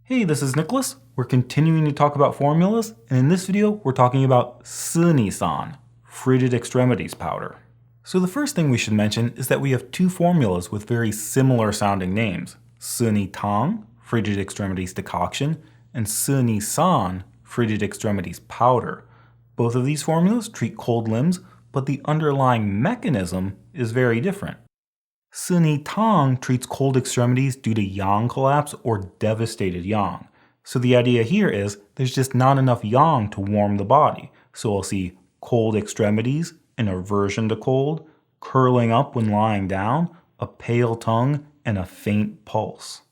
Hey, this is Nicholas. We're continuing to talk about formulas, and in this video, we're talking about Sunni-san, Frigid Extremities Powder. So the first thing we should mention is that we have two formulas with very similar sounding names, Sunni-Tang, Frigid Extremities Decoction, and Sunni-san, Frigid Extremities Powder. Both of these formulas treat cold limbs, but the underlying mechanism is very different. Sunni-Tang treats cold extremities due to yang collapse or devastated yang. So the idea here is there's just not enough yang to warm the body. So we'll see cold extremities, an aversion to cold, curling up when lying down, a pale tongue, and a faint pulse.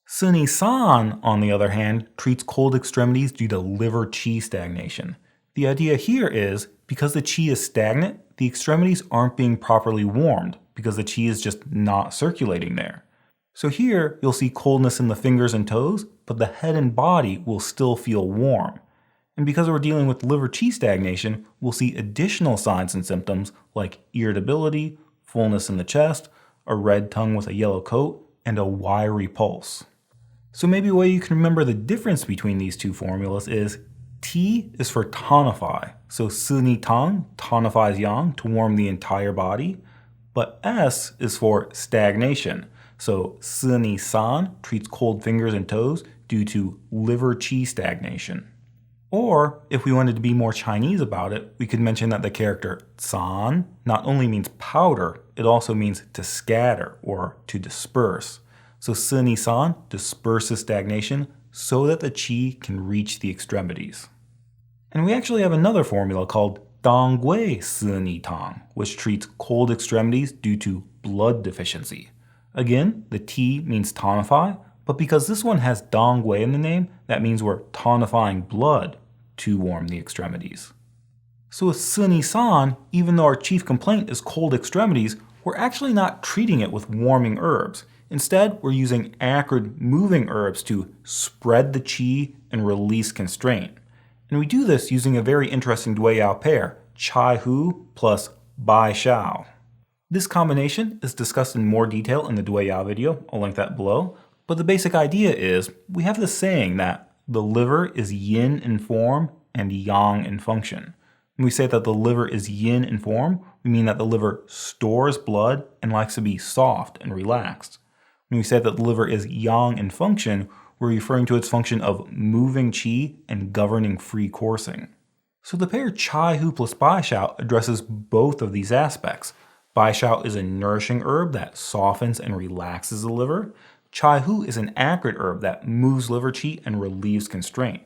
Sunni-san, on the other hand, treats cold extremities due to liver qi stagnation. The idea here is because the qi is stagnant, the extremities aren't being properly warmed because the qi is just not circulating there. So here you'll see coldness in the fingers and toes, but the head and body will still feel warm. And because we're dealing with liver qi stagnation, we'll see additional signs and symptoms like irritability, fullness in the chest, a red tongue with a yellow coat, and a wiry pulse. So maybe a way you can remember the difference between these two formulas is T is for tonify, so Sunni-Tang tonifies yang to warm the entire body, but S is for stagnation, so Sunni-san treats cold fingers and toes due to liver qi stagnation. Or, if we wanted to be more Chinese about it, we could mention that the character san not only means powder, it also means to scatter or to disperse. So Sunni-san disperses stagnation so that the qi can reach the extremities. And we actually have another formula called Dangui Sunni-Tang, which treats cold extremities due to blood deficiency. Again, the T means tonify, but because this one has Dangui in the name, that means we're tonifying blood to warm the extremities. So with Sunni-san, even though our chief complaint is cold extremities, we're actually not treating it with warming herbs. Instead, we're using acrid moving herbs to spread the qi and release constraint. And we do this using a very interesting Dui-Yao pair, Chai Hu plus Bai Shao. This combination is discussed in more detail in the Dui-Yao video, I'll link that below, but the basic idea is we have this saying that the liver is yin in form and yang in function. When we say that the liver is yin in form, we mean that the liver stores blood and likes to be soft and relaxed. When we say that the liver is yang in function, we're referring to its function of moving qi and governing free coursing. So the pair Chai Hu plus Bai Shao addresses both of these aspects. Bai Shao is a nourishing herb that softens and relaxes the liver. Chai Hu is an acrid herb that moves liver qi and relieves constraint.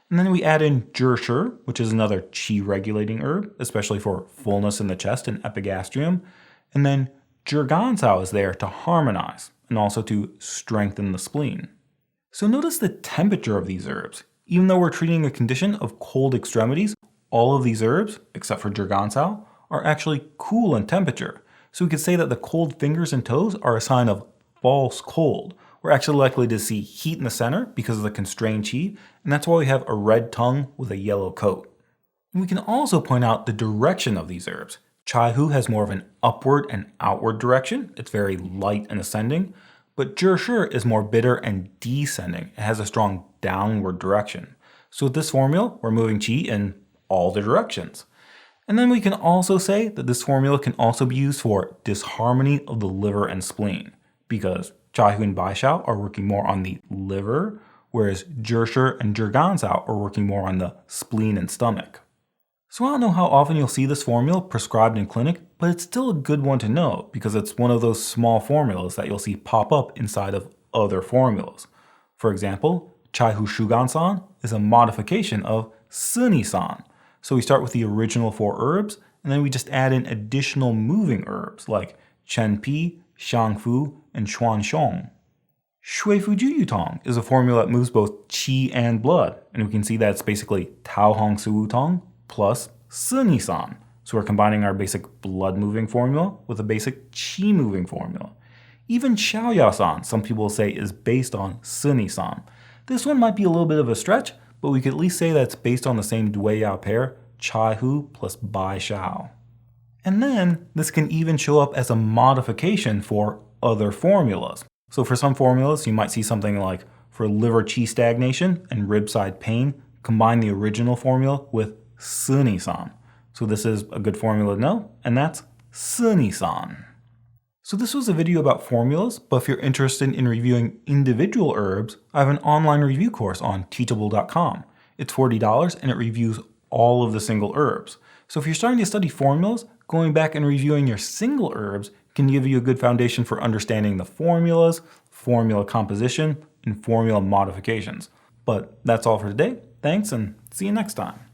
And then we add in Zhi, which is another qi regulating herb, especially for fullness in the chest and epigastrium. And then Zhi is there to harmonize and also to strengthen the spleen. So notice the temperature of these herbs. Even though we're treating a condition of cold extremities, all of these herbs, except for Zhi, are actually cool in temperature. So we could say that the cold fingers and toes are a sign of false cold. We're actually likely to see heat in the center because of the constrained qi, and that's why we have a red tongue with a yellow coat. And we can also point out the direction of these herbs. Chai Hu has more of an upward and outward direction. It's very light and ascending. But Zhi is more bitter and descending. It has a strong downward direction. So with this formula, we're moving qi in all the directions. And then we can also say that this formula can also be used for disharmony of the liver and spleen, because Chai Hu and Bai Shao are working more on the liver, whereas Zhi and Zhi are working more on the spleen and stomach. So I don't know how often you'll see this formula prescribed in clinic, but it's still a good one to know because it's one of those small formulas that you'll see pop up inside of other formulas. For example, Chai Hu Shugan-san is a modification of Sunni-san. So we start with the original 4 herbs, and then we just add in additional moving herbs like Chen Pi, Shang Fu, and Xuan Xiong. Shui Fu Ju Tong is a formula that moves both qi and blood, and we can see that it's basically Tao Hong Su Tong plus Sunni-san. So we're combining our basic blood-moving formula with a basic qi-moving formula. Even Xiaoya-san, some people say, is based on Sunni-san. This one might be a little bit of a stretch, but we could at least say that it's based on the same Dui-Yao pair, Chai Hu plus Bai Shao. And then this can even show up as a modification for other formulas. So for some formulas, you might see something like For liver qi stagnation and rib side pain, combine the original formula with Sunni-san. So this is a good formula to know, and that's Sunni-san. So this was a video about formulas, but if you're interested in reviewing individual herbs, I have an online review course on teachable.com. It's $40 and it reviews all of the single herbs. So if you're starting to study formulas, going back and reviewing your single herbs can give you a good foundation for understanding the formulas, formula composition, and formula modifications. But that's all for today. Thanks and see you next time.